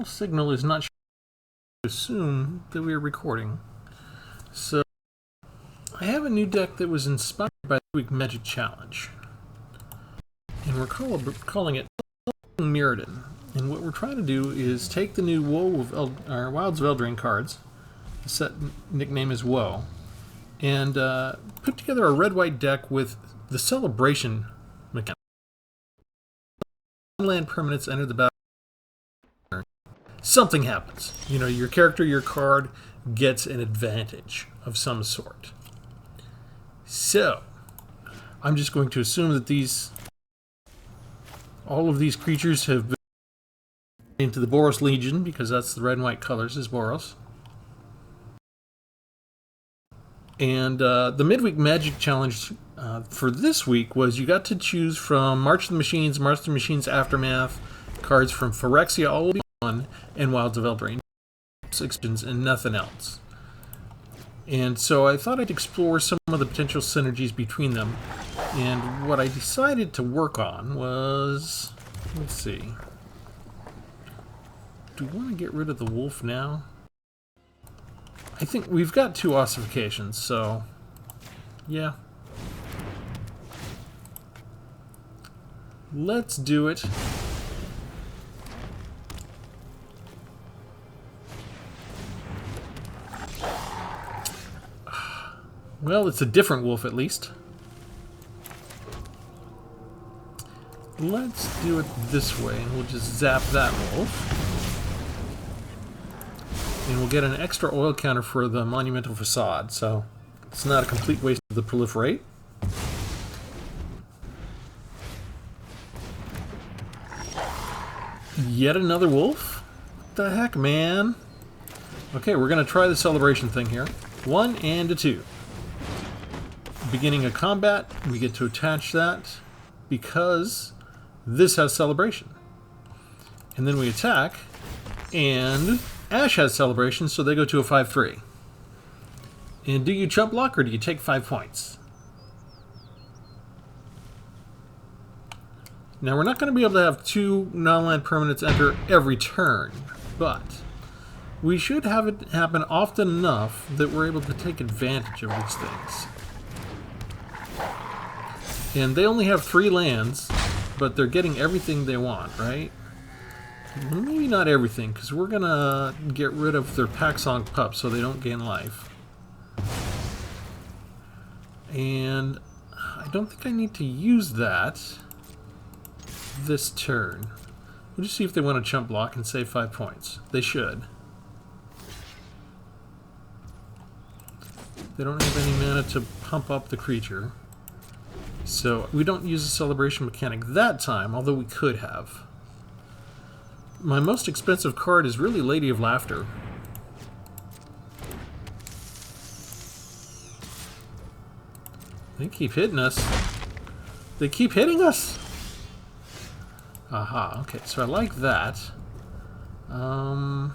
little signal is not showing to assume that we are recording. So I have a new deck that was inspired by the Week Magic Challenge. And we're calling it Mirrodin. And what we're trying to do is take the new Wilds of Eldraine cards, the set nickname is Woe, and put together a red-white deck with the celebration mechanic. Land permanents enter the battle. Something happens. You know, your character, your card gets an advantage of some sort. So, I'm just going to assume that all of these creatures have been into the Boros Legion, because that's the red and white colors is Boros. And the Midweek Magic Challenge for this week was you got to choose from March of the Machines Aftermath, cards from Phyrexia, all will be one, and Wilds of Eldraine, expansions, and nothing else. And so I thought I'd explore some of the potential synergies between them. And what I decided to work on was, let's see, do we want to get rid of the wolf now? I think we've got 2 ossifications, so yeah. Let's do it. Well, it's a different wolf at least. Let's do it this way, and we'll just zap that wolf. And we'll get an extra oil counter for the Monumental Facade, so it's not a complete waste of the Proliferate. Yet another wolf? What the heck, man? Okay, we're going to try the celebration thing here. 1 and a 2. Beginning of combat, we get to attach that because this has celebration. And then we attack, and Ash has celebration, so they go to a 5/3. And do you chump block or do you take 5 points? Now, we're not going to be able to have 2 non-land permanents enter every turn, but we should have it happen often enough that we're able to take advantage of these things. And they only have 3 lands, but they're getting everything they want, right? Maybe not everything, because we're going to get rid of their Paxong Pup so they don't gain life. And I don't think I need to use that this turn. We'll just see if they want to chump block and save 5 points. They should. They don't have any mana to pump up the creature. So we don't use the celebration mechanic that time, although we could have. My most expensive card is really Lady of Laughter. They keep hitting us. They keep hitting us! Aha, okay, so I like that. I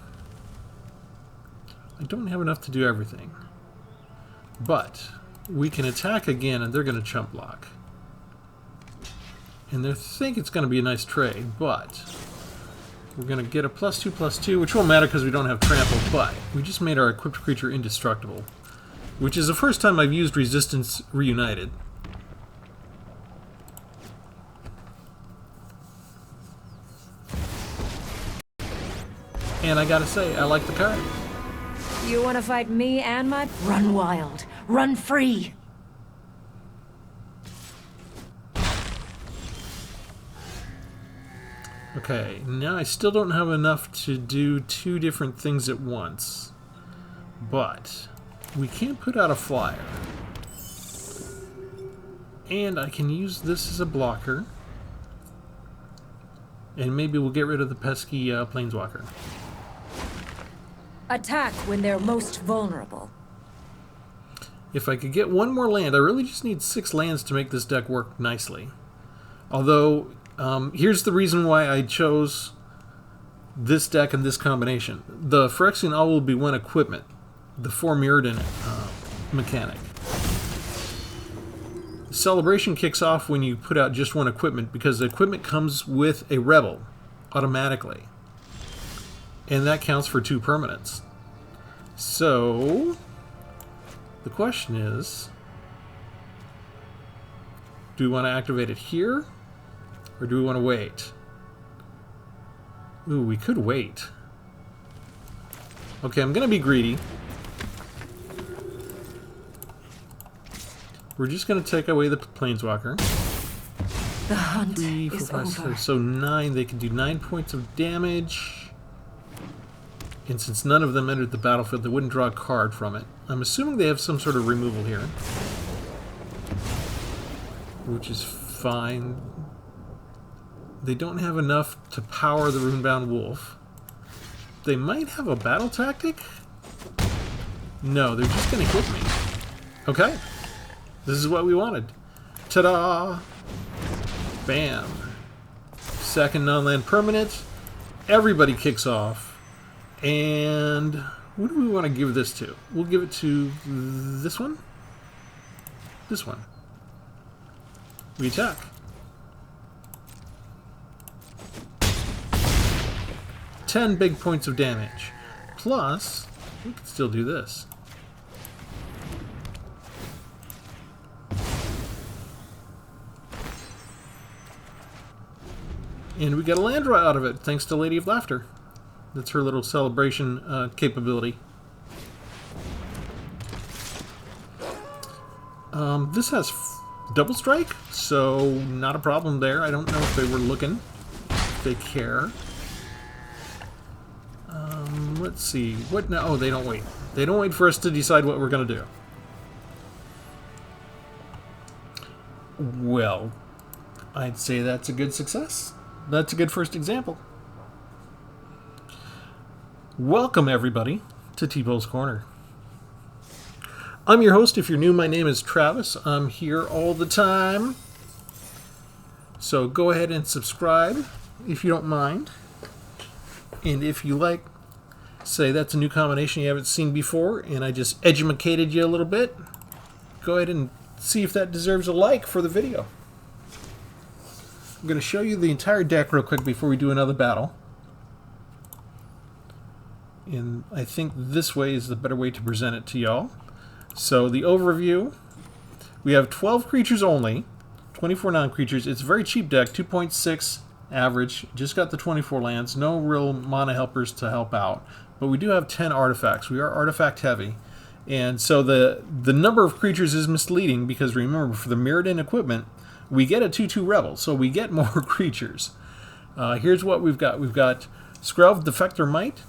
don't have enough to do everything. But we can attack again and they're going to chump block. And they think it's going to be a nice trade, but we're going to get a +2/+2, which won't matter because we don't have trample, but we just made our equipped creature indestructible, which is the first time I've used Resistance Reunited. And I gotta say, I like the card. You want to fight me and my... Run wild. Run free. Okay, now I still don't have enough to do 2 different things at once. But we can put out a flyer. And I can use this as a blocker. And maybe we'll get rid of the pesky Planeswalker. Attack when they're most vulnerable. If I could get 1 more land, I really just need 6 lands to make this deck work nicely. Although, here's the reason why I chose this deck and this combination. The Phyrexian Owl will be 1 equipment, the 4 Mirrodin mechanic. Celebration kicks off when you put out just 1 equipment, because the equipment comes with a Rebel automatically. and that counts for 2 permanents. So the question is, do we want to activate it here, or do we want to wait? Ooh, we could wait. Okay, I'm going to be greedy. We're just going to take away the Planeswalker. The hunt 3, 4, is 5, over. 6, so 9. They can do 9 points of damage. And since none of them entered the battlefield, they wouldn't draw a card from it. I'm assuming they have some sort of removal here, which is fine. They don't have enough to power the Runebound Wolf. They might have a battle tactic? No, they're just going to hit me. Okay. This is what we wanted. Ta-da! Bam. Second non-land permanent. Everybody kicks off. And who do we want to give this to? We'll give it to this one. This one. We attack. Ten big points of damage. Plus, we can still do this. And we get a land draw out of it, thanks to Lady of Laughter. That's her little celebration capability. This has double strike, so not a problem there. I don't know if they were looking, if they care. Let's see. What? No, oh, they don't wait. They don't wait for us to decide what we're going to do. Well, I'd say that's a good success. That's a good first example. Welcome, everybody, to Tpull's Corner. I'm your host. If you're new, my name is Travis. I'm here all the time. So go ahead and subscribe if you don't mind. And if you like, say that's a new combination you haven't seen before, and I just edumacated you a little bit, go ahead and see if that deserves a like for the video. I'm going to show you the entire deck real quick before we do another battle. And I think this way is the better way to present it to y'all. So the overview, we have 12 creatures only, 24 non-creatures. It's a very cheap deck, 2.6 average. Just got the 24 lands, no real mana helpers to help out. But we do have 10 artifacts. We are artifact heavy. And so the number of creatures is misleading because remember, for the Mirrodin equipment, we get a 2/2 Rebel, so we get more creatures. Here's what we've got. We've got Skrelv Defector Might,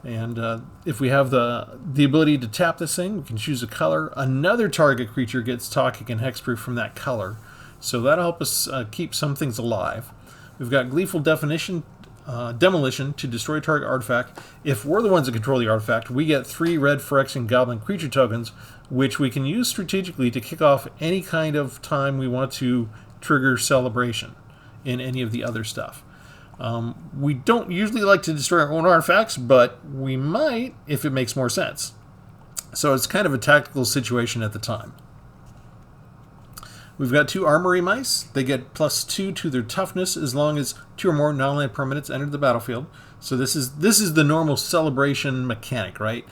and if we have the ability to tap this thing, we can choose a color. Another target creature gets Toxic and Hexproof from that color, so that'll help us keep some things alive. We've got Gleeful Demolition to destroy target artifact. If we're the ones that control the artifact, we get 3 red Phyrexian Goblin creature tokens, which we can use strategically to kick off any kind of time we want to trigger celebration in any of the other stuff. We don't usually like to destroy our own artifacts, but we might if it makes more sense. So it's kind of a tactical situation at the time. We've got 2 Armory Mice. They get +2 to their toughness as long as 2 or more non-land permanents enter the battlefield. So this is the normal celebration mechanic, right?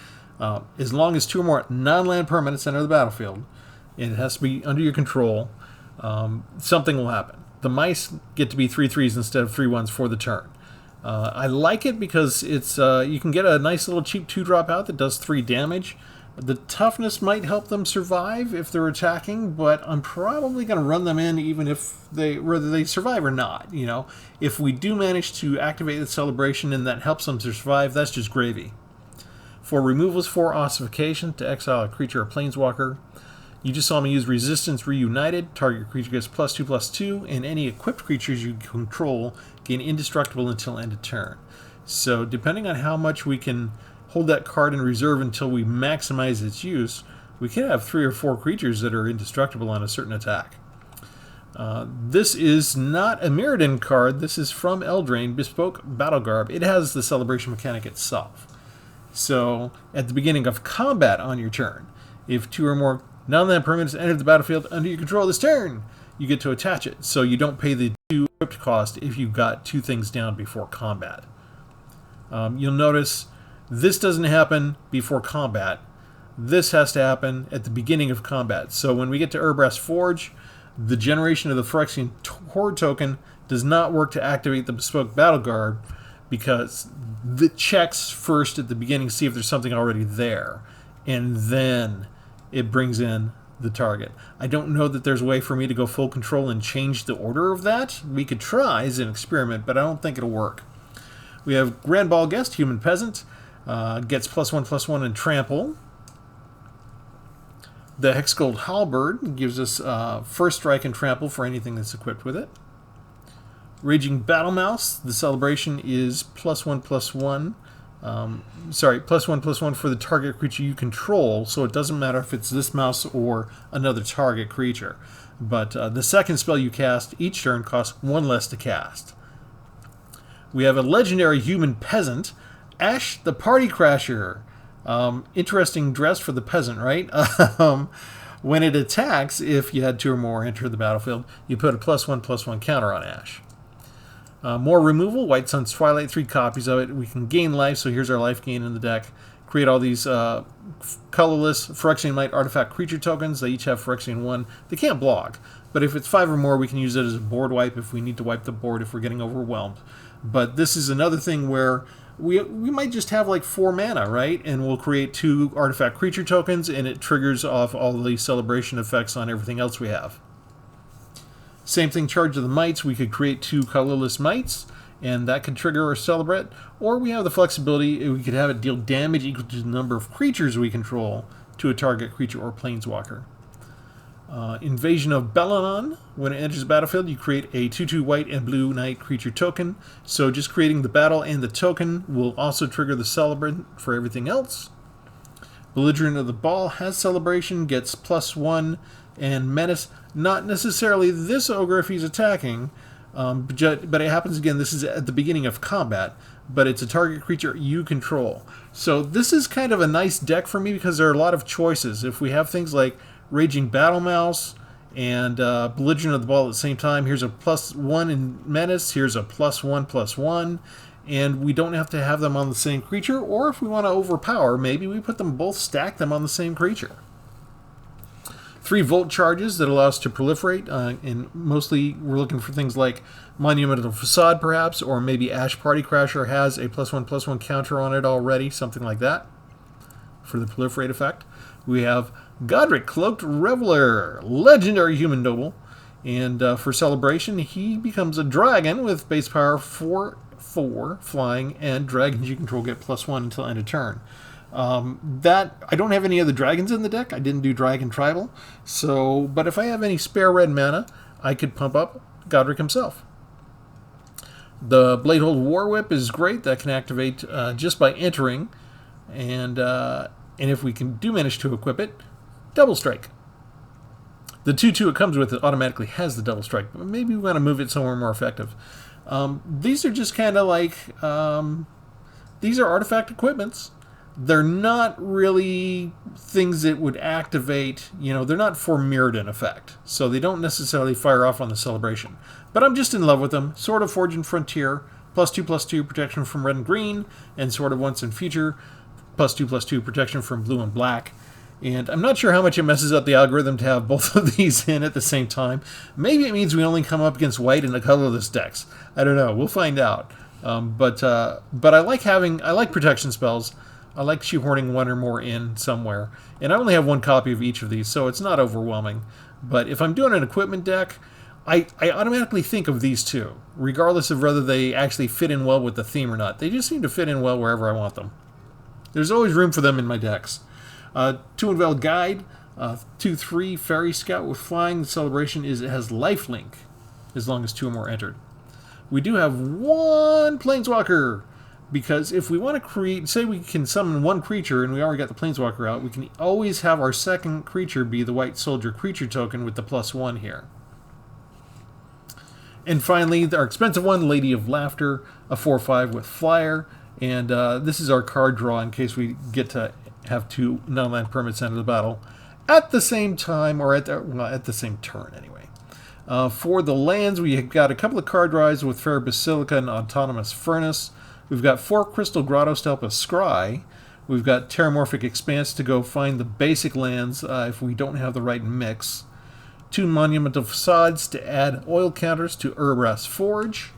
As long as 2 or more non-land permanents enter the battlefield, and it has to be under your control, something will happen. The mice get to be 3/3s instead of 3/1s for the turn. I like it because it's you can get a nice little cheap 2-drop out that does 3 damage. The toughness might help them survive if they're attacking, but I'm probably going to run them in even if whether they survive or not. You know, if we do manage to activate the celebration and that helps them to survive, that's just gravy. For removals, 4 ossification to exile a creature or planeswalker. You just saw me use Resistance Reunited. Target creature gets +2/+2, and any equipped creatures you control gain indestructible until end of turn. So depending on how much we can hold that card in reserve until we maximize its use, we can have 3 or 4 creatures that are indestructible on a certain attack. This is not a Mirrodin card. This is from Eldraine, Bespoke Battle Garb. It has the celebration mechanic itself. So at the beginning of combat on your turn, if 2 or more non-land permanents enter the battlefield under your control this turn, you get to attach it. So you don't pay the 2 equipped cost if you've got 2 things down before combat. You'll notice this doesn't happen before combat. This has to happen at the beginning of combat. So when we get to Urbrass Forge, the generation of the Phyrexian Horde token does not work to activate the Bespoke Battle Guard, because the checks first at the beginning, see if there's something already there, and then it brings in the target. I don't know that there's a way for me to go full control and change the order of that. We could try as an experiment, but I don't think it'll work. We have Grand Ball Guest, Human Peasant, gets +1/+1 and Trample. The Hexgold Halberd gives us first strike and trample for anything that's equipped with it. Raging Battle Mouse, the celebration is +1/+1. +1/+1 for the target creature you control, so it doesn't matter if it's this mouse or another target creature. But the second spell you cast each turn costs 1 less to cast. We have a legendary Human Peasant, Ash the Party Crasher. Interesting dress for the peasant, right? When it attacks, if you had 2 or more enter the battlefield, you put a +1/+1 counter on Ash. More removal, White Sun's Twilight, 3 copies of it. We can gain life, so here's our life gain in the deck. Create all these colorless Phyrexian Light artifact creature tokens. They each have Phyrexian 1. They can't block, but if it's 5 or more, we can use it as a board wipe if we need to wipe the board if we're getting overwhelmed. But this is another thing where we might just have like 4 mana, right? And we'll create 2 artifact creature tokens, and it triggers off all the celebration effects on everything else we have. Same thing, Charge of the Mites. We could create 2 colorless mites, and that could trigger or celebrate. Or we have the flexibility, we could have it deal damage equal to the number of creatures we control to a target creature or planeswalker. Invasion of Belanon. When it enters the battlefield, you create a 2/2 white and blue knight creature token. So just creating the battle and the token will also trigger the celebrant for everything else. Belligerent of the Ball has celebration, gets +1, and menace. Not necessarily this ogre if he's attacking, but it happens again. This is at the beginning of combat, but it's a target creature you control. So this is kind of a nice deck for me because there are a lot of choices. If we have things like Raging Battle Mouse and Belligerent of the Ball at the same time, here's a +1 in menace, here's a +1/+1, and we don't have to have them on the same creature. Or if we want to overpower, maybe we put them both, stack them on the same creature. 3 Volt charges that allow us to proliferate, and mostly we're looking for things like Monumental Facade perhaps, or maybe Ash Party Crasher has a +1/+1 counter on it already, something like that for the proliferate effect. We have Godric Cloaked Reveler, legendary human noble, and for celebration he becomes a dragon with base power 4/4 flying, and dragons you control get +1 until end of turn. That I don't have any other dragons in the deck. I didn't do Dragon Tribal, so but if I have any spare red mana, I could pump up Godric himself. The Bladehold War Whip is great. That can activate just by entering, and if we do manage to equip it, Double Strike. The 2/2 it comes with, it automatically has the Double Strike, but maybe we want to move it somewhere more effective. These are just kind of like these are artifact equipments. They're not really things that would activate, they're not for Mirrodin effect, so they don't necessarily fire off on the celebration. But I'm just in love with them. Sword of Forge and Frontier, +2/+2 protection from red and green, and Sword of Once and Future, +2/+2 protection from blue and black. And I'm not sure how much it messes up the algorithm to have both of these in at the same time. Maybe it means we only come up against white and the colorless decks. I don't know. We'll find out. But I like protection spells. I like shoehorning 1 or more in somewhere. And I only have 1 copy of each of these, so it's not overwhelming. But if I'm doing an equipment deck, I automatically think of these 2, regardless of whether they actually fit in well with the theme or not. They just seem to fit in well wherever I want them. There's always room for them in my decks. 2 Unveiled Guide, 2/3 Fairy Scout with flying. The celebration is it has lifelink as long as 2 or more entered. We do have 1 Planeswalker, because if we want to create, say we can summon 1 creature and we already got the Planeswalker out, we can always have our second creature be the White Soldier creature token with the +1 here. And finally, our expensive one, Lady of Laughter, a 4/5 with flyer, and this is our card draw in case we get to have 2 non-land permits enter the battle at the same time, or at the same turn anyway. For the lands, we have got a couple of card draws with Fair Basilica and Autonomous Furnace. We've got 4 Crystal Grottos to help us scry. We've got Terramorphic Expanse to go find the basic lands if we don't have the right mix. 2 Monumental Facades to add oil counters to Urbrass Forge.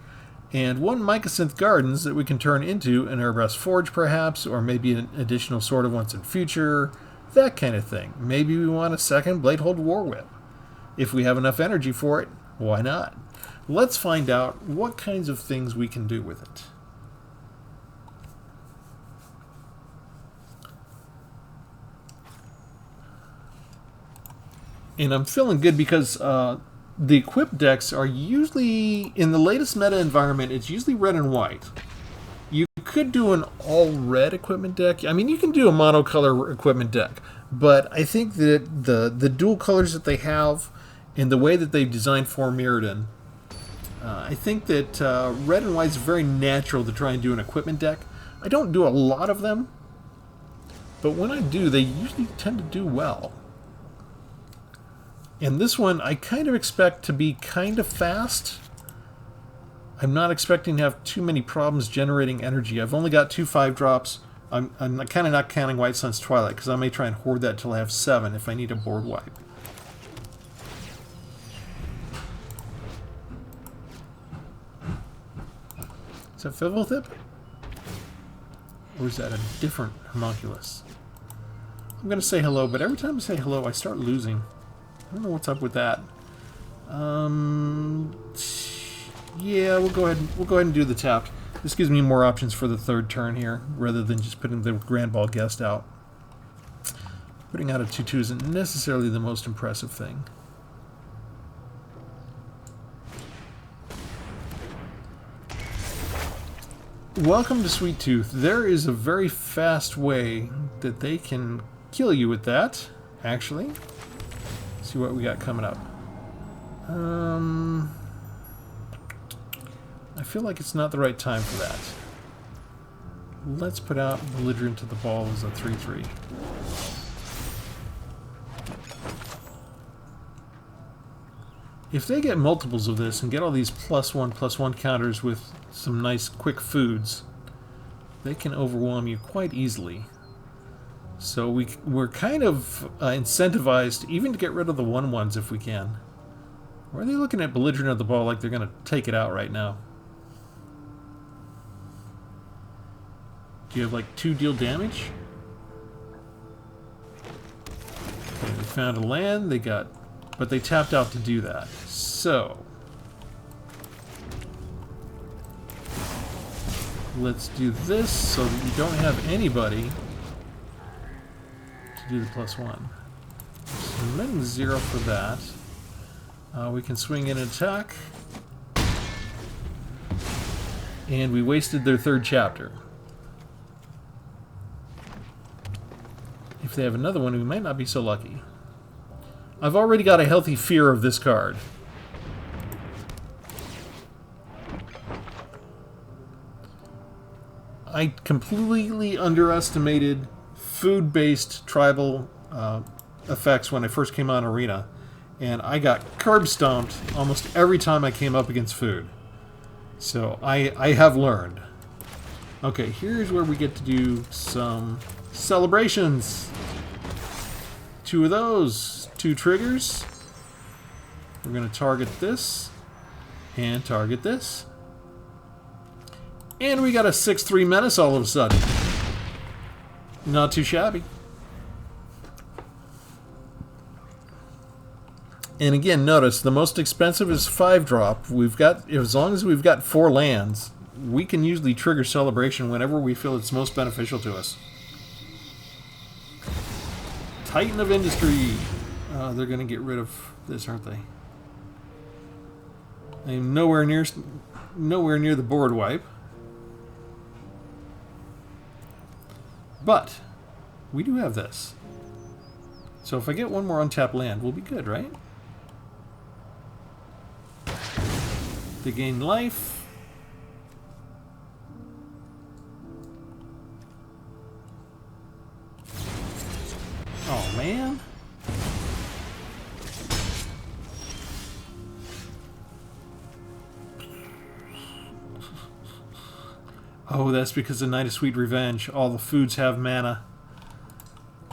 And 1 Mycosynth Gardens that we can turn into an Urbrass Forge perhaps, or maybe an additional sword of once in future. That kind of thing. Maybe we want a second Bladehold War Whip. If we have enough energy for it, why not? Let's find out what kinds of things we can do with it. And I'm feeling good because the equipped decks are usually, in the latest meta environment, it's usually red and white. You could do an all-red equipment deck. I mean, you can do a monocolor equipment deck. But I think that the dual colors that they have and the way that they've designed for Mirrodin, I think that red and white is very natural to try and do an equipment deck. I don't do a lot of them, but when I do, they usually tend to do well. And this one, I kind of expect to be kind of fast. I'm not expecting to have too many problems generating energy. I've only got 2 5-drops. I'm kind of not counting White Sun's Twilight, because I may try and hoard that till I have 7 if I need a board wipe. Is that Fivelthip? Or is that a different homunculus? I'm going to say hello, but every time I say hello, I start losing. I don't know what's up with that. Yeah, we'll go ahead and do the tapped. This gives me more options for the 3rd turn here, rather than just putting the Grand Ball Guest out. Putting out a 2/2 isn't necessarily the most impressive thing. Welcome to Sweet Tooth. There is a very fast way that they can kill you with that, actually. Let's see what we got coming up. I feel like it's not the right time for that. Let's put out Belligerent to the Ball as a 3/3. If they get multiples of this and get all these +1/+1 counters with some nice quick foods, they can overwhelm you quite easily. So we're kind of incentivized even to get rid of the 1/1s if we can. Or are they looking at Belligerent of the Ball like they're going to take it out right now? Do you have like 2 deal damage? Okay, they found a land, but they tapped out to do that. So let's do this so that we don't have anybody to do the +1. So -0 for that. We can swing in and attack. And we wasted their 3rd chapter. If they have another one, we might not be so lucky. I've already got a healthy fear of this card. I completely underestimated food-based tribal effects when I first came on Arena. And I got curb stomped almost every time I came up against food. So I have learned. Okay, here's where we get to do some celebrations. 2 of those. 2 triggers. We're going to target this. And target this. And we got a 6/3 menace all of a sudden. Not too shabby. And again, notice the most expensive is 5-drop. We've got, as long as we've got 4 lands, we can usually trigger celebration whenever we feel it's most beneficial to us. Titan of Industry. They're going to get rid of this, aren't they? I'm nowhere near the board wipe. But we do have this. So if I get 1 more untapped land, we'll be good, right? They gain life. Oh, man. Oh, that's because of Night of Sweet Revenge. All the foods have mana.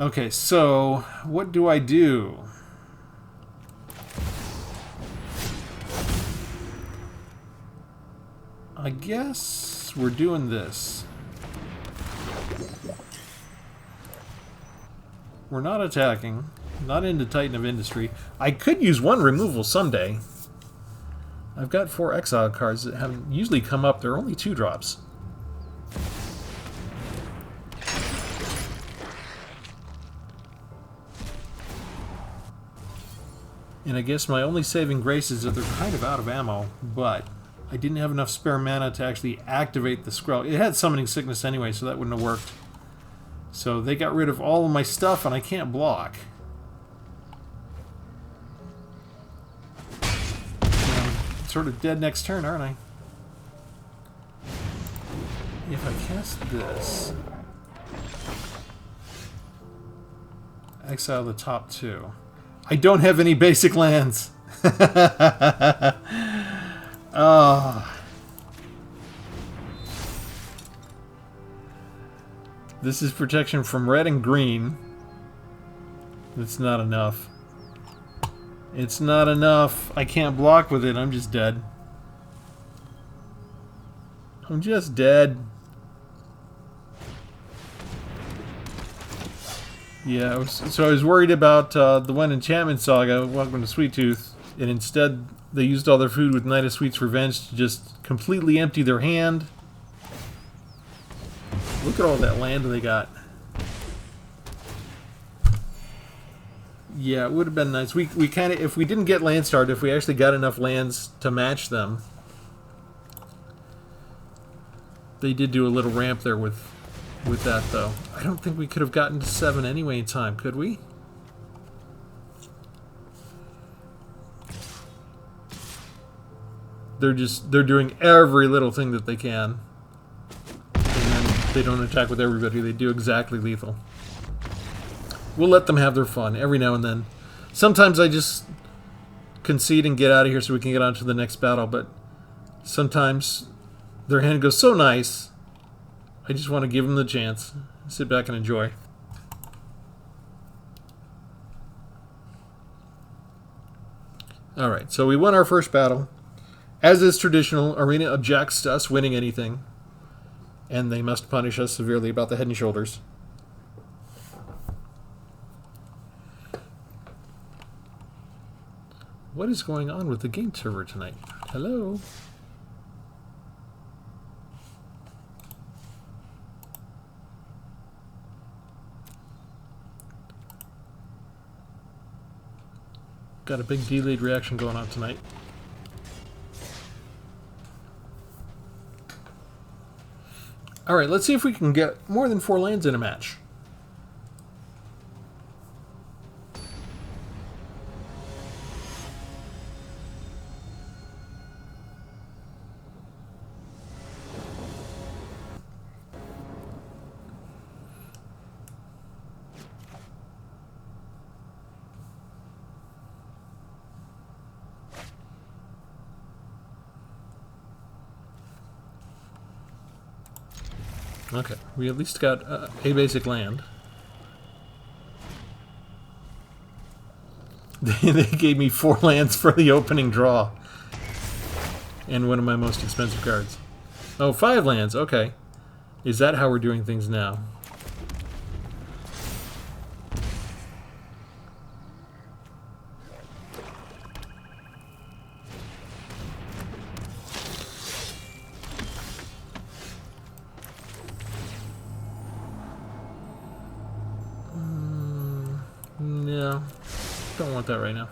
Okay, so what do I do? I guess we're doing this. We're not attacking. Not into Titan of Industry. I could use one removal someday. I've got 4 exile cards that haven't usually come up. They're only 2 drops. And I guess my only saving grace is that they're kind of out of ammo, but I didn't have enough spare mana to actually activate the scroll. It had Summoning Sickness anyway, so that wouldn't have worked. So they got rid of all of my stuff, and I can't block. I'm sort of dead next turn, aren't I? If I cast this... exile the top 2. I don't have any basic lands! Oh. This is protection from red and green. It's not enough. It's not enough. I can't block with it. I'm just dead. I'm just dead. Yeah, I was worried about the one Enchantment Saga, Welcome to Sweet Tooth, and instead they used all their food with Night of Sweet's Revenge to just completely empty their hand. Look at all that land they got. Yeah, it would have been nice. We kind of, if we didn't get land started, if we actually got enough lands to match them. They did do a little ramp there with that, though. I don't think we could have gotten to 7 anyway in time, could we? They're doing every little thing that they can. And then they don't attack with everybody. They do exactly lethal. We'll let them have their fun every now and then. Sometimes I just concede and get out of here so we can get on to the next battle, but sometimes their hand goes so nice, I just want to give them the chance. Sit back and enjoy. Alright, so we won our first battle. As is traditional, Arena objects to us winning anything, and they must punish us severely about the head and shoulders. What is going on with the game server tonight? Hello? Got a big delayed reaction going on tonight. Alright, let's see if we can get more than 4 lands in a match. Okay, we at least got a basic land. They gave me 4 lands for the opening draw. And one of my most expensive cards. Oh, 5 lands, okay. Is that how we're doing things now? No, don't want that right now.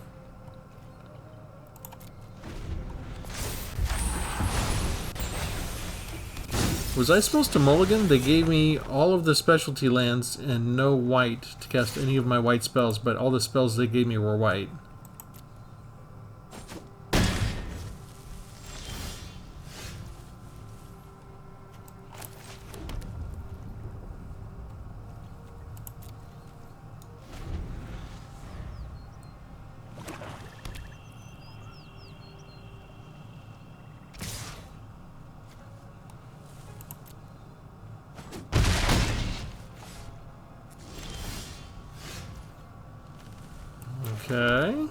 Was I supposed to mulligan? They gave me all of the specialty lands and no white to cast any of my white spells, but all the spells they gave me were white. Okay.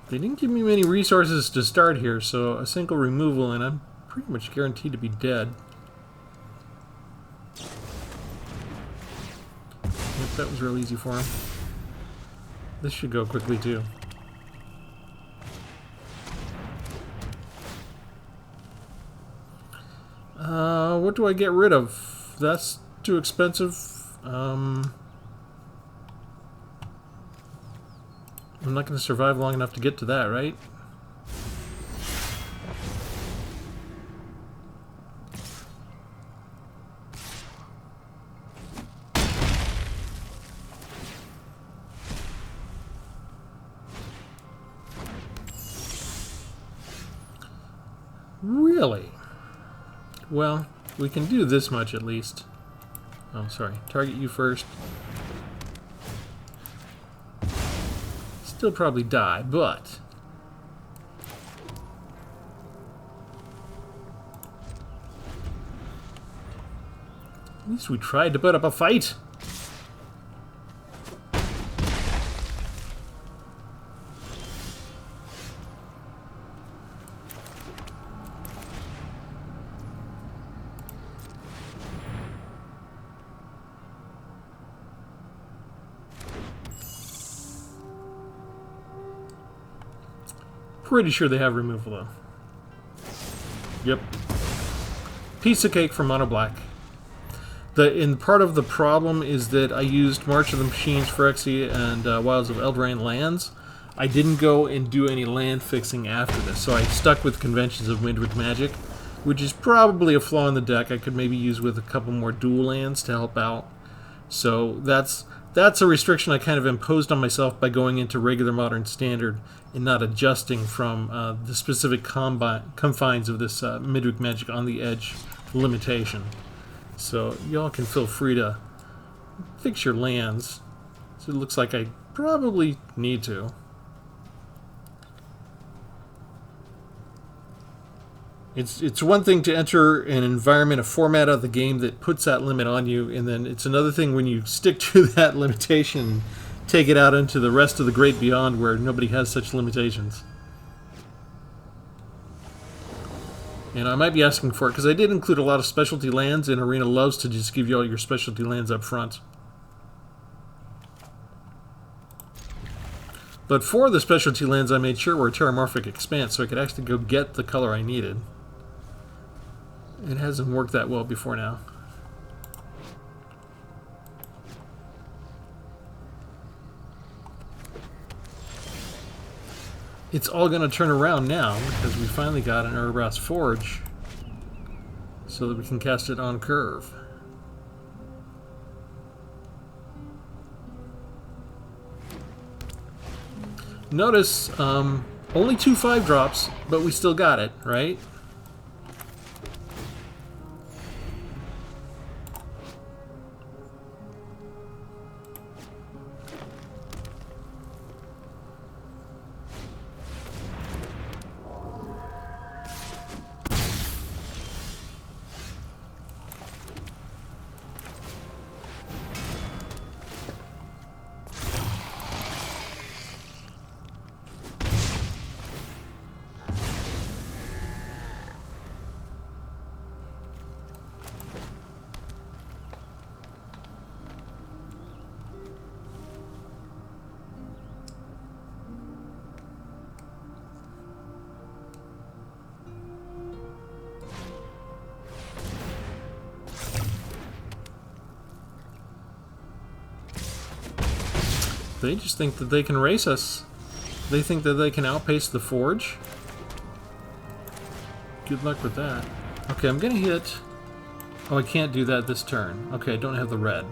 They didn't give me many resources to start here, so a single removal and I'm pretty much guaranteed to be dead. Yep, that was real easy for him. This should go quickly too. What do I get rid of? That's too expensive. I'm not going to survive long enough to get to that, right? Really? Well, we can do this much at least. Oh, sorry. Target you first. Still probably die, but... at least we tried to put up a fight. Pretty sure they have removal, though. Yep. Piece of cake for mono black. Part of the problem is that I used March of the Machines, Phyrexia, and Wilds of Eldraine lands. I didn't go and do any land fixing after this, so I stuck with Conventions of Midwich Magic, which is probably a flaw in the deck. I could maybe use with a couple more dual lands to help out. So that's a restriction I kind of imposed on myself by going into regular Modern Standard and not adjusting from the specific confines of this Midwich Magic on the Edge limitation. So y'all can feel free to fix your lands. So it looks like I probably need to. It's one thing to enter an environment, a format of the game that puts that limit on you, and then it's another thing when you stick to that limitation and take it out into the rest of the great beyond where nobody has such limitations. And I might be asking for it, because I did include a lot of specialty lands, and Arena loves to just give you all your specialty lands up front. But for the specialty lands, I made sure were Terramorphic Expanse, so I could actually go get the color I needed. It hasn't worked that well before now. It's all going to turn around now because we finally got an Urbrass Forge so that we can cast it on curve. Notice only 2 5-drops, but we still got it, right? They just think that they can race us. They think that they can outpace the Forge. Good luck with that. Okay, I'm gonna hit... oh, I can't do that this turn. Okay, I don't have the red.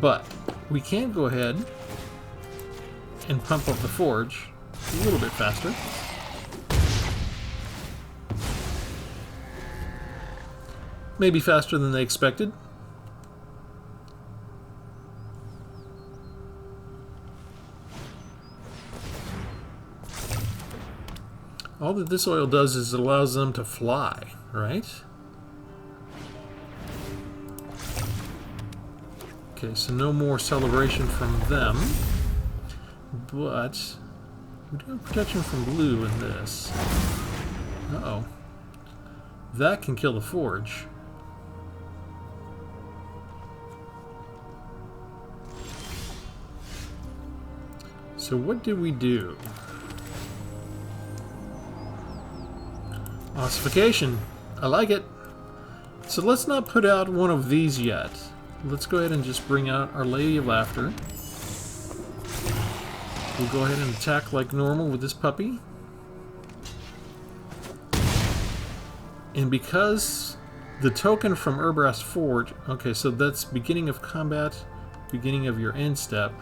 But we can go ahead and pump up the Forge a little bit faster. Maybe faster than they expected. All that this oil does is it allows them to fly, right? Okay, so no more celebration from them. But we do have protection from blue in this. Uh-oh. That can kill the forge. So what do we do? Ossification. I like it. So let's not put out one of these yet. Let's go ahead and just bring out Our Lady of Laughter. We'll go ahead and attack like normal with this puppy. And because the token from Urbrass Forge... Okay, so that's beginning of combat, beginning of your end step.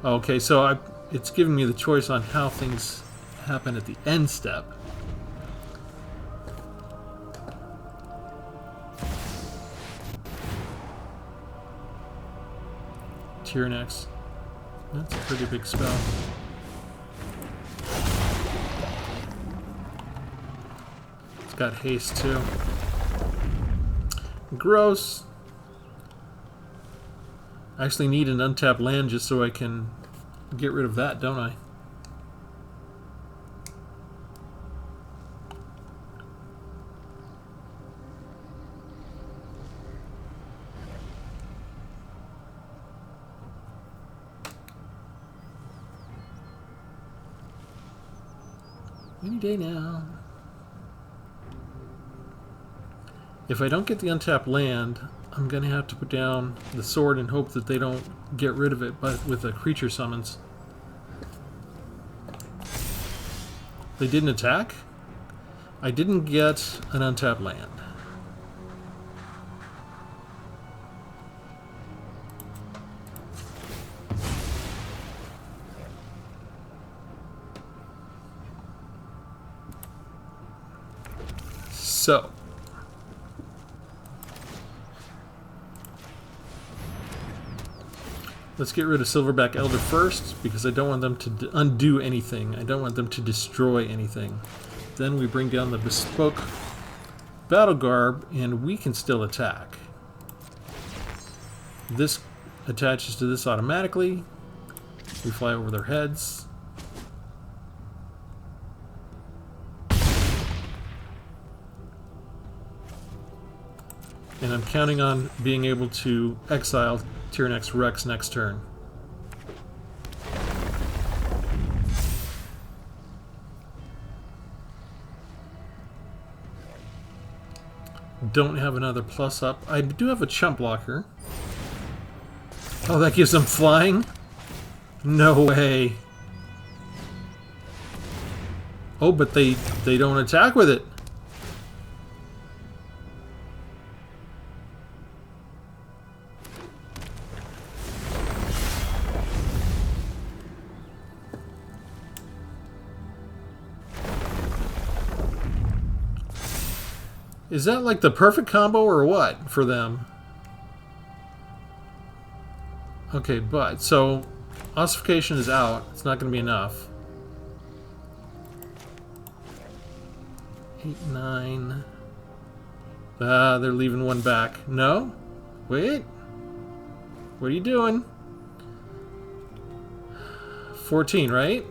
Okay, so it's giving me the choice on how things happen at the end step. Tyrannex. That's a pretty big spell. It's got haste too. Gross. I actually need an untapped land just so I can get rid of that, don't I? Any day now. If I don't get the untapped land, I'm going to have to put down the sword and hope that they don't get rid of it with a creature summons. They didn't attack? I didn't get an untapped land. So let's get rid of Silverback Elder first, because I don't want them to undo anything. I don't want them to destroy anything. Then we bring down the Bespoke Battle Garb, and we can still attack. This attaches to this automatically. We fly over their heads. And I'm counting on being able to exile Tyrannex Rex next turn. Don't have another plus up. I do have a chump blocker. Oh, that gives them flying? No way. Oh, but they don't attack with it. Is that like the perfect combo or what for them? Okay, but so ossification is out. It's not going to be enough. 8, 9. Ah, they're leaving one back. No? Wait. What are you doing? 14, right?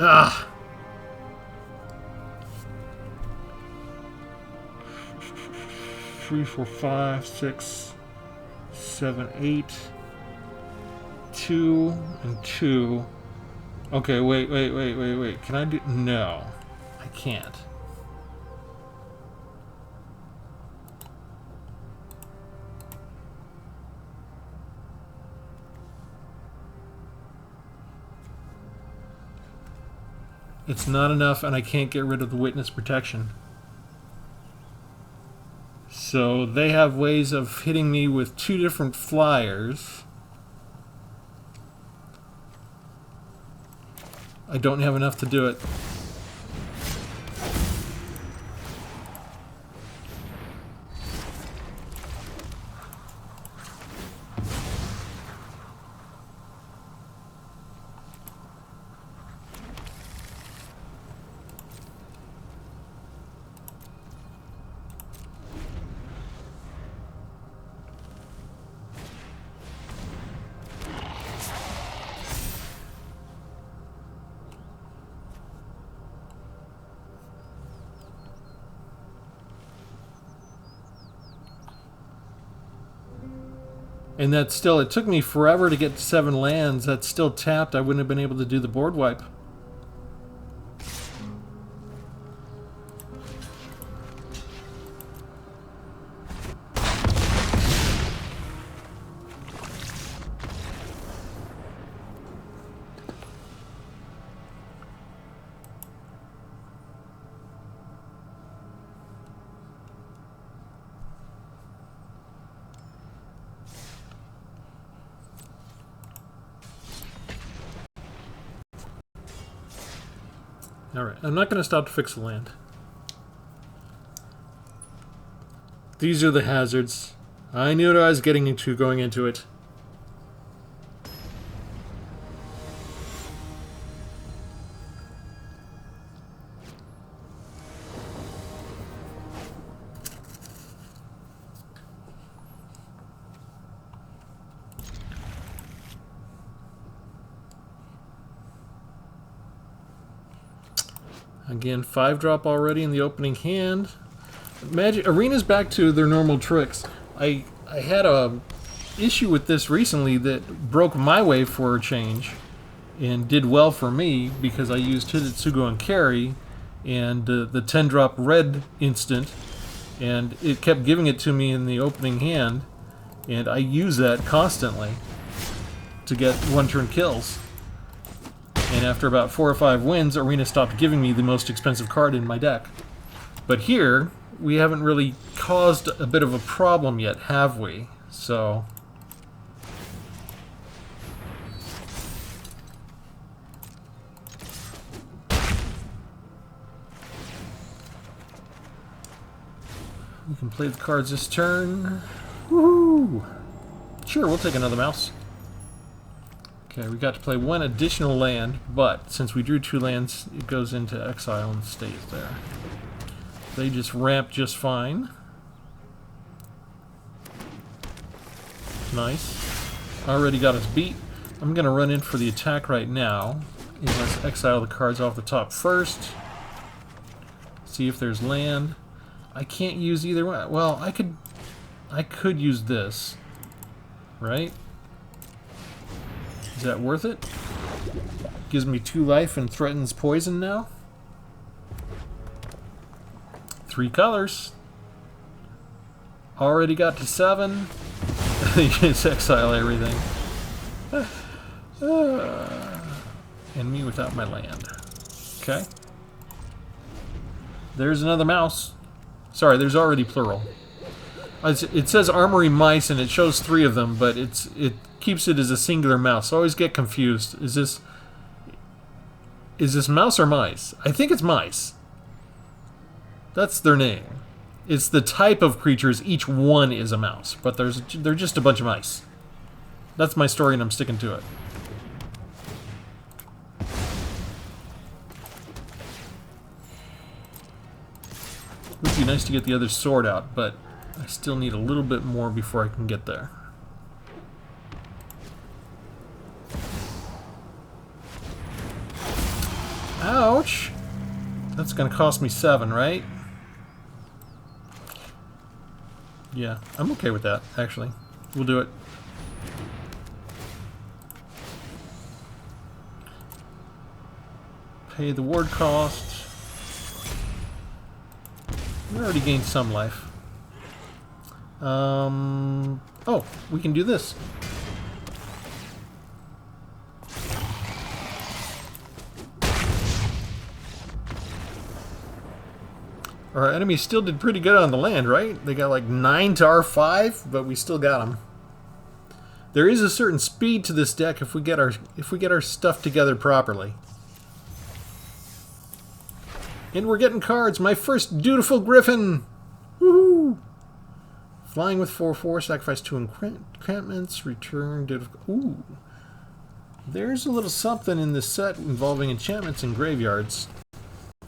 Ah. 3, 4, 5, 6, 7, 8. 2 and 2. Okay, wait. Can I do... No. I can't. It's not enough, and I can't get rid of the witness protection. So they have ways of hitting me with 2 different flyers. I don't have enough to do it. And that's still, it took me forever to get to 7 lands. That's still tapped. I wouldn't have been able to do the board wipe. Alright, I'm not going to stop to fix the land. These are the hazards. I knew what I was getting into going into it. Again, 5-drop already in the opening hand. Magic Arena's back to their normal tricks. I had a issue with this recently that broke my way for a change and did well for me because I used Hidetsugu and Carry and the 10-drop red instant, and it kept giving it to me in the opening hand, and I use that constantly to get one-turn kills. And after about 4 or 5 wins, Arena stopped giving me the most expensive card in my deck. But here, we haven't really caused a bit of a problem yet, have we? So... we can play the cards this turn. Woohoo! Sure, we'll take another mouse. Okay, we got to play 1 additional land, but since we drew 2 lands, it goes into exile and stays there. They just ramp just fine. Nice. Already got us beat. I'm going to run in for the attack right now. And let's exile the cards off the top first. See if there's land. I can't use either one. Well, I could use this. Right? Is that worth it? Gives me 2 life and threatens poison now. 3 colors. Already got to 7. You just exile everything. And me without my land. Okay. There's another mouse. Sorry, there's already plural. It says Armory Mice and it shows 3 of them, but it keeps it as a singular mouse. I always get confused. Is this mouse or mice? I think it's mice. That's their name. It's the type of creatures. Each one is a mouse, but they're just a bunch of mice. That's my story, and I'm sticking to it. It would be nice to get the other sword out, but I still need a little bit more before I can get there. Ouch! That's gonna cost me 7, right? Yeah, I'm okay with that, actually. We'll do it. Pay the ward cost. We already gained some life. Oh, we can do this. Our enemies still did pretty good on the land, right? They got like 9 to our 5, but we still got them. There is a certain speed to this deck if we get our stuff together properly. And we're getting cards. My first Dutiful Griffin. Woohoo! Flying with 4/4, sacrifice 2 enchantments, return Dutiful. Ooh. There's a little something in this set involving enchantments and graveyards.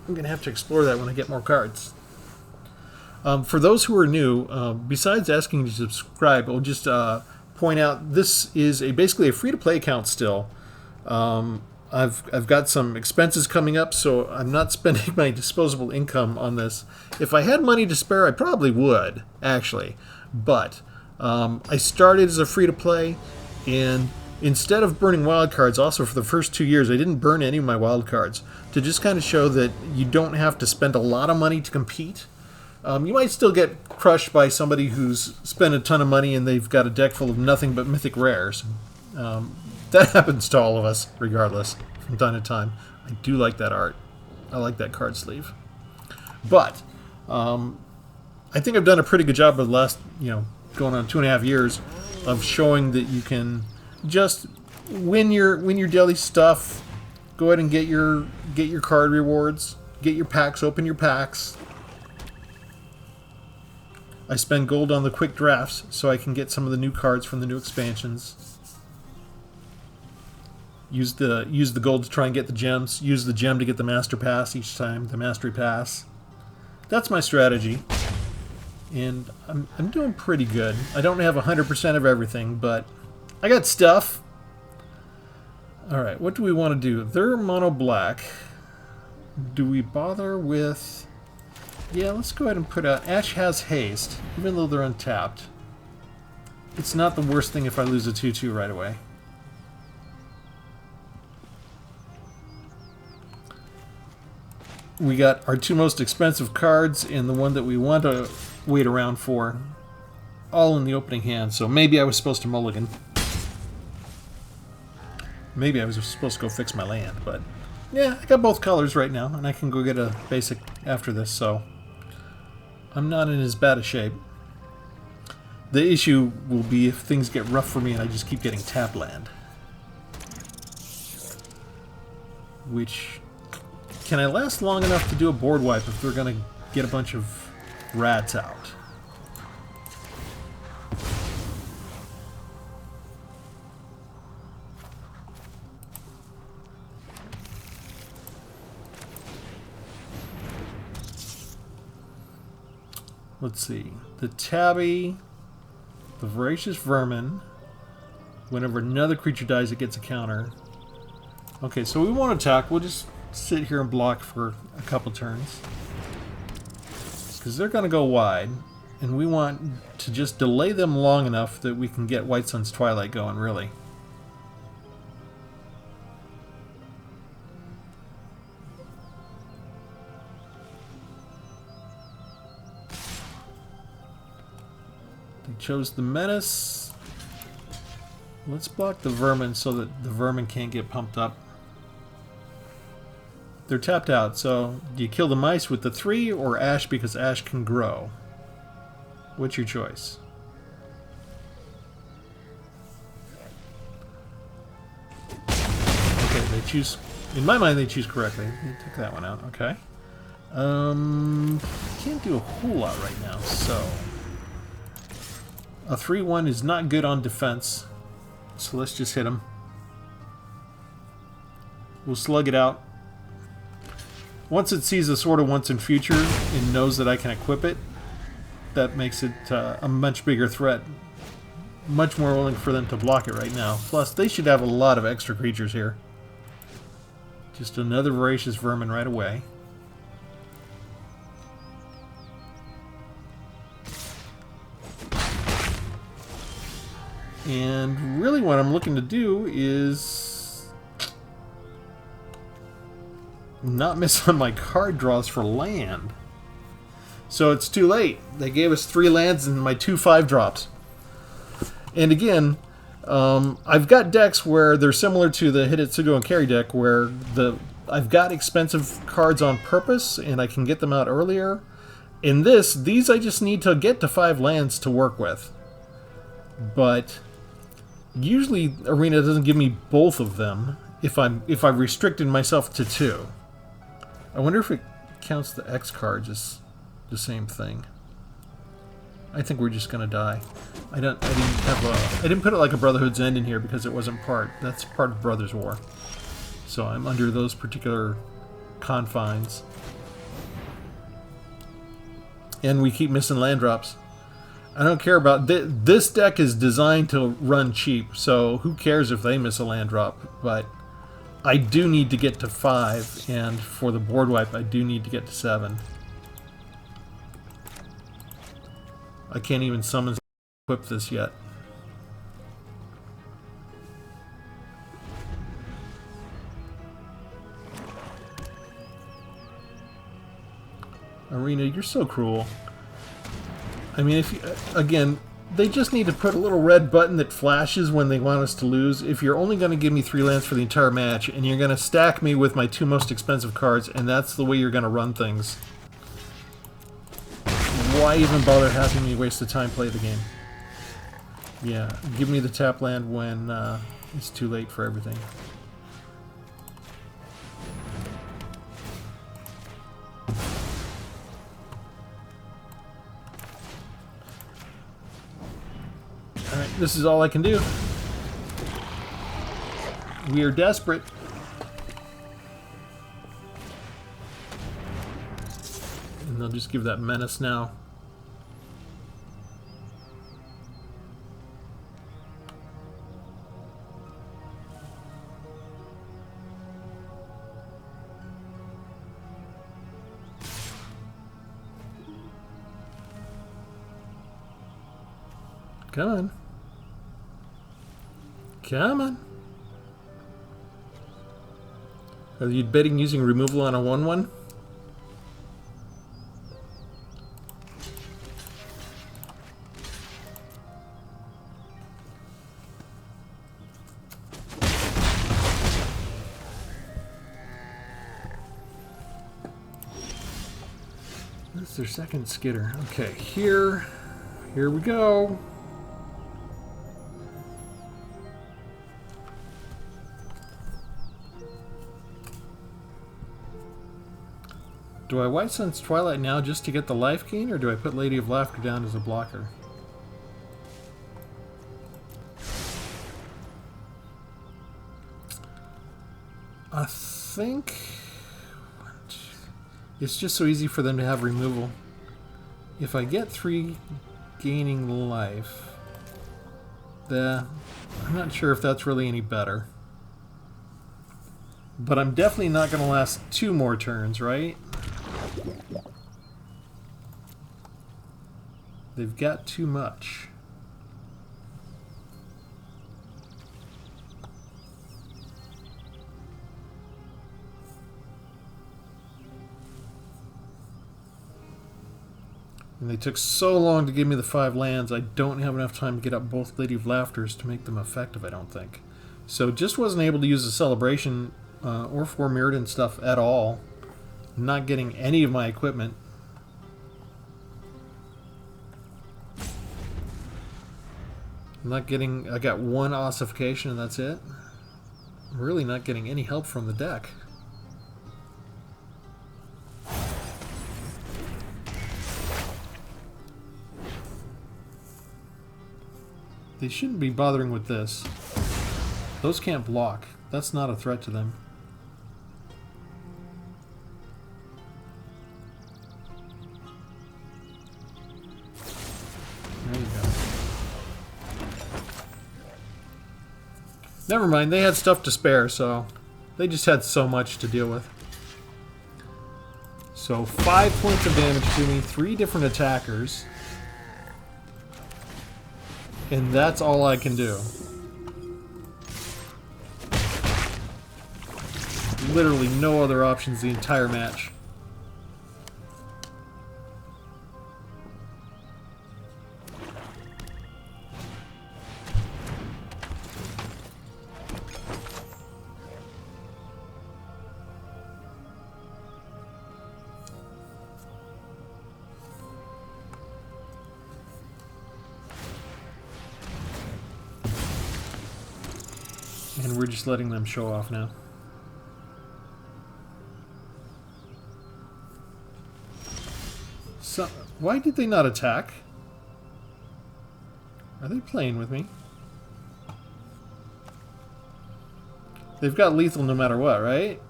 I'm going to have to explore that when I get more cards. For those who are new, besides asking you to subscribe, I'll just point out this is basically a free-to-play account still. I've got some expenses coming up, so I'm not spending my disposable income on this. If I had money to spare, I probably would, actually. But I started as a free-to-play, and instead of burning wild cards, also for the first 2 years, I didn't burn any of my wild cards to just kind of show that you don't have to spend a lot of money to compete. You might still get crushed by somebody who's spent a ton of money and they've got a deck full of nothing but mythic rares. That happens to all of us, regardless, from time to time. I do like that art. I like that card sleeve. But I think I've done a pretty good job of the last, going on 2.5 years of showing that you can just win your daily stuff. Go ahead and get your card rewards. Get your packs. Open your packs. I spend gold on the quick drafts so I can get some of the new cards from the new expansions. Use the gold to try and get the gems. Use the gem to get the master pass each time, the mastery pass. That's my strategy. And I'm doing pretty good. I don't have 100% of everything, but I got stuff. Alright, what do we want to do? They're mono black. Do we bother with... Yeah, let's go ahead and put out... Ash has haste, even though they're untapped. It's not the worst thing if I lose a 2-2 right away. We got our 2 most expensive cards and the one that we want to wait around for. All in the opening hand, so maybe I was supposed to mulligan. Maybe I was supposed to go fix my land, but... Yeah, I got both colors right now, and I can go get a basic after this, so... I'm not in as bad a shape. The issue will be if things get rough for me and I just keep getting tap land. Which... Can I last long enough to do a board wipe if they're going to get a bunch of rats out? Let's see. The Tabby, the Voracious Vermin. Whenever another creature dies, it gets a counter. Okay, so we won't attack. We'll just sit here and block for a couple turns. Because they're going to go wide. And we want to just delay them long enough that we can get White Sun's Twilight going, really. They chose the Menace. Let's block the Vermin so that the Vermin can't get pumped up. They're tapped out, so do you kill the mice with the 3 or Ash because Ash can grow? What's your choice? Okay, they choose... In my mind, they choose correctly. Take that one out, okay. Can't do a whole lot right now, so... A 3-1 is not good on defense, so let's just hit him. We'll slug it out. Once it sees a Sword of Once in Future and knows that I can equip it, that makes it a much bigger threat. Much more willing for them to block it right now. Plus, they should have a lot of extra creatures here. Just another Voracious Vermin right away. And really what I'm looking to do is not miss on my card draws for land. So it's too late. They gave us 3 lands and my 2 5-drops. And again, I've got decks where they're similar to the Hidetsugu and Carry deck where I've got expensive cards on purpose and I can get them out earlier. In these I just need to get to 5 lands to work with. But usually Arena doesn't give me both of them if I've restricted myself to 2. I wonder if it counts the X cards as the same thing. I think we're just gonna die. I didn't put it like a Brotherhood's End in here because it wasn't part. That's part of Brothers' War. So I'm under those particular confines. And we keep missing land drops. I don't care about... This deck is designed to run cheap, so who cares if they miss a land drop. But I do need to get to 5, and for the board wipe, I do need to get to 7. I can't even summon equip this yet. Arena, you're so cruel. I mean, if you, again, they just need to put a little red button that flashes when they want us to lose. If you're only going to give me 3 lands for the entire match, and you're going to stack me with my 2 most expensive cards, and that's the way you're going to run things, why even bother having me waste the time play the game? Yeah, give me the tap land when it's too late for everything. Alright, this is all I can do. We are desperate. And they'll just give that menace now. Come on. Come on. Are you betting using removal on a 1/1? That's their second skitter. Okay, here we go. Do I White Sun's Twilight now just to get the life gain, or do I put Lady of Laughter down as a blocker? I think it's just so easy for them to have removal. If I get 3 gaining life, I'm not sure if that's really any better. But I'm definitely not going to last 2 more turns, right? They've got too much. And they took so long to give me the 5 lands, I don't have enough time to get up both Lady of Laughters to make them effective, I don't think. So just wasn't able to use the Celebration or 4 Mirrodin stuff at all. Not getting any of my equipment. Not getting... I got 1 ossification and that's it. I'm really not getting any help from the deck. They shouldn't be bothering with this. Those can't block. That's not a threat to them. There you go. Never mind, they had stuff to spare, so they just had so much to deal with. So 5 points of damage to me, 3 different attackers. And that's all I can do. Literally no other options the entire match. And we're just letting them show off now. So, why did they not attack? Are they playing with me? They've got lethal no matter what, right?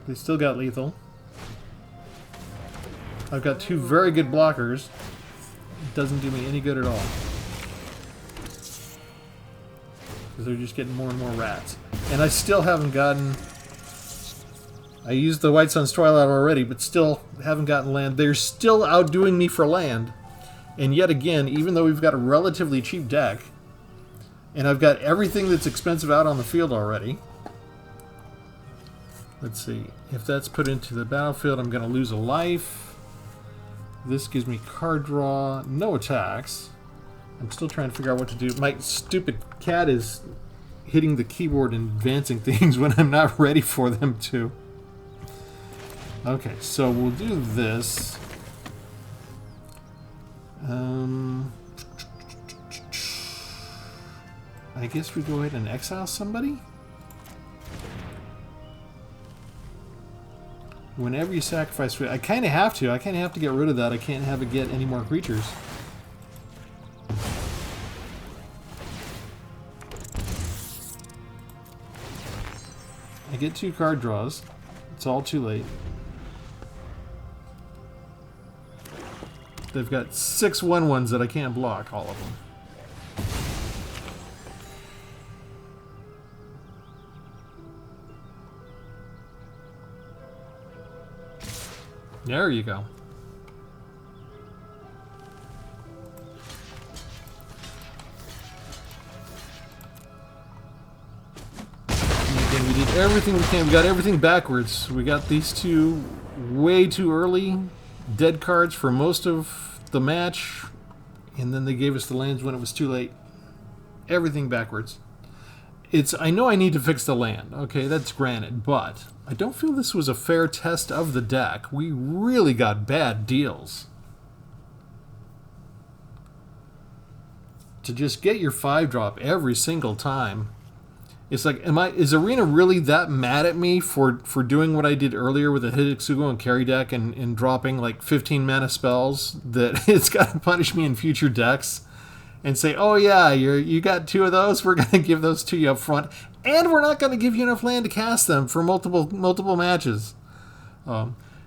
They still got lethal. I've got two very good blockers. It doesn't do me any good at all. Because they're just getting more and more rats. And I still haven't gotten... I used the White Sun's Twilight already, but still haven't gotten land. They're still outdoing me for land. And yet again, even though we've got a relatively cheap deck, and I've got everything that's expensive out on the field already. Let's see. If that's put into the battlefield, I'm going to lose a life. This gives me card draw. No attacks. I'm still trying to figure out what to do. My stupid cat is hitting the keyboard and advancing things when I'm not ready for them to. Okay, so we'll do this. I guess we go ahead and exile somebody? Whenever you sacrifice... I kind of have to. I kind of have to get rid of that. I can't have it get any more creatures. I get 2 card draws. It's all too late. They've got 6 1/1s that I can't block, all of them. There you go. Again, we did everything we can. We got everything backwards. We got these 2 way too early. Dead cards for most of the match, and then they gave us the lands when it was too late. Everything backwards. I know I need to fix the land, okay, that's granted, but I don't feel this was a fair test of the deck. We really got bad deals. To just get your 5-drop every single time. It's like, is Arena really that mad at me for doing what I did earlier with the Hidetsugu and carry deck and dropping like 15 mana spells that it's got to punish me in future decks and say, oh yeah, you got 2 of those, we're going to give those to you up front, and we're not going to give you enough land to cast them for multiple matches.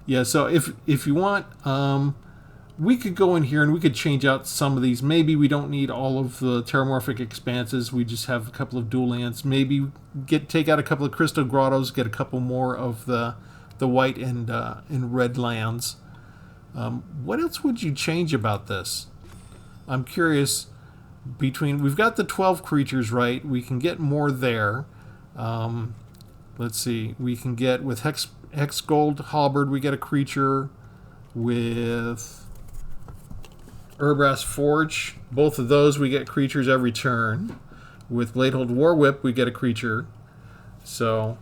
Yeah, so if you want, we could go in here and we could change out some of these. Maybe we don't need all of the Terramorphic Expanses. We just have a couple of dual lands. Maybe take out a couple of Crystal Grottos, get a couple more of the white and red lands. What else would you change about this? I'm curious. We've got the 12 creatures, right? We can get more there. Let's see. We can get with Hex Gold Halberd. We get a creature with Urbrass Forge, both of those we get creatures every turn. With Bladehold War Whip, we get a creature. So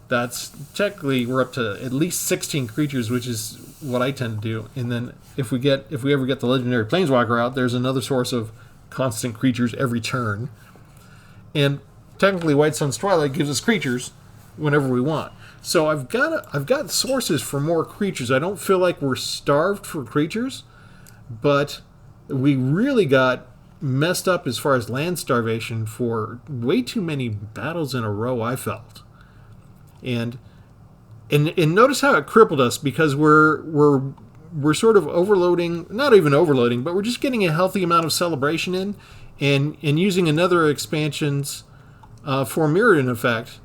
that's technically we're up to at least 16 creatures, which is what I tend to do. And then if we ever get the Legendary Planeswalker out, there's another source of constant creatures every turn. And technically, White Sun's Twilight gives us creatures whenever we want. So I've got sources for more creatures. I don't feel like we're starved for creatures, but we really got messed up as far as land starvation for way too many battles in a row, I felt. And notice how it crippled us, because we're sort of overloading, not even overloading, but we're just getting a healthy amount of celebration in, and using another expansions for Mirrodin effect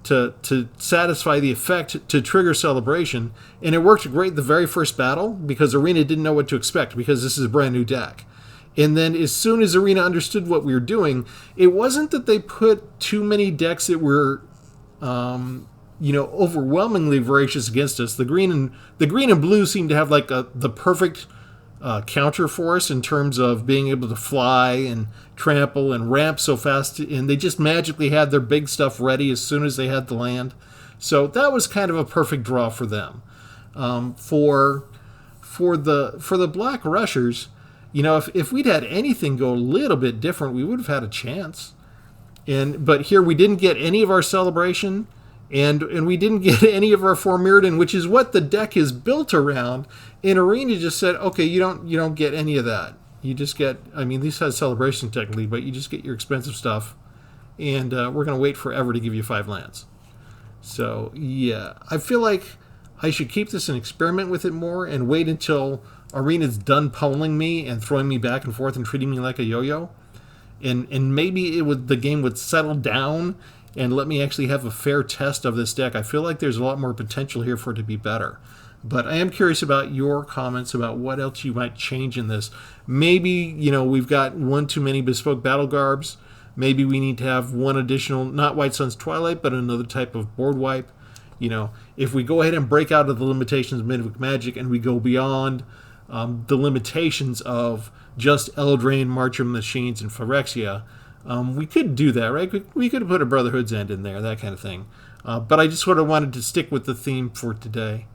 to satisfy the effect to trigger celebration. And it worked great the very first battle because Arena didn't know what to expect, because this is a brand new deck. And then as soon as Arena understood what we were doing, it wasn't that they put too many decks that were overwhelmingly voracious against us. The green and blue seemed to have like the perfect counter for us in terms of being able to fly and trample and ramp so fast, and they just magically had their big stuff ready as soon as they had the land. So that was kind of a perfect draw for them. For the Black Rushers, if we'd had anything go a little bit different, we would have had a chance. But here we didn't get any of our celebration. And we didn't get any of our for Mirrodin, which is what the deck is built around. And Arena just said, okay, you don't get any of that. You just get, these has celebration technically, but you just get your expensive stuff. And we're going to wait forever to give you 5 lands. So, yeah, I feel like I should keep this and experiment with it more and wait until Arena's done pummeling me and throwing me back and forth and treating me like a yo-yo. And maybe the game would settle down and let me actually have a fair test of this deck. I feel like there's a lot more potential here for it to be better. But I am curious about your comments about what else you might change in this. Maybe, we've got one too many bespoke battle garbs. Maybe we need to have one additional, not White Sun's Twilight, but another type of board wipe. If we go ahead and break out of the limitations of Mythic Magic and we go beyond the limitations of just Eldraine, March of Machines, and Phyrexia, we could do that, right? We could have put a Brotherhood's End in there, that kind of thing. But I just sort of wanted to stick with the theme for today.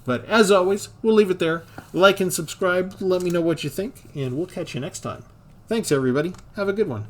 But as always, we'll leave it there. Like and subscribe. Let me know what you think, and we'll catch you next time. Thanks, everybody. Have a good one.